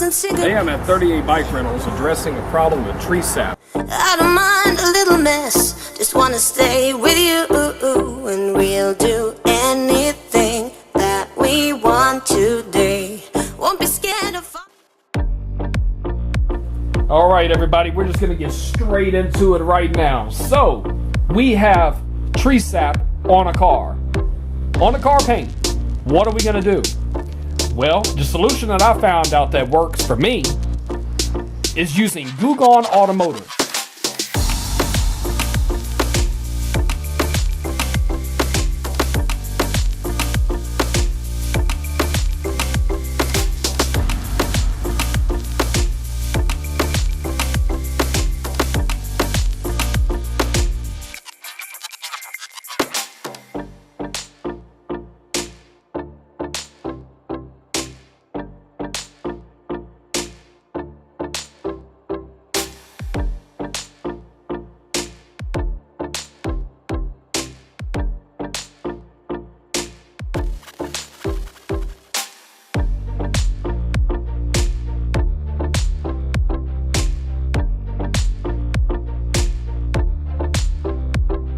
and cigarettes. Today I'm at 38 Bike Rentals addressing a problem with tree sap. I don't mind a little mess, just wanna stay with you, and we'll do anything that we want today. Won't be scared of. All right, everybody, we're just gonna get straight into it right now. So, we have tree sap on a car paint. What are we gonna do? Well, the solution that I found out that works for me is using Goo-Gone Automotive.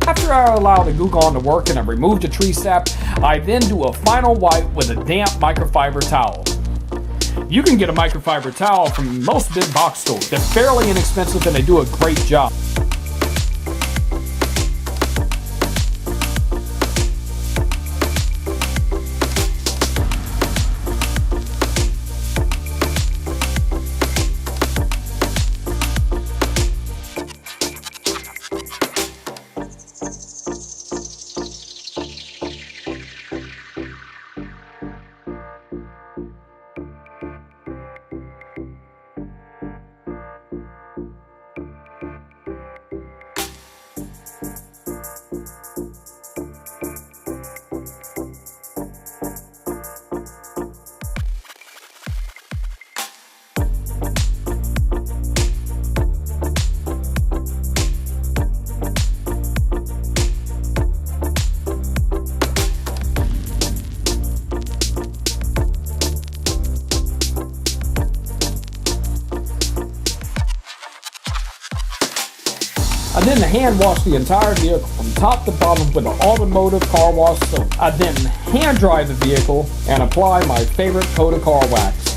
After I allow the Goo-Gone to work and I remove the tree sap, I then do a final wipe with a damp microfiber towel. You can get a microfiber towel from most big box stores. They're fairly inexpensive and they do a great job. I then hand wash the entire vehicle from top to bottom with an automotive car wash soap. I then hand dry the vehicle and apply my favorite coat of car wax.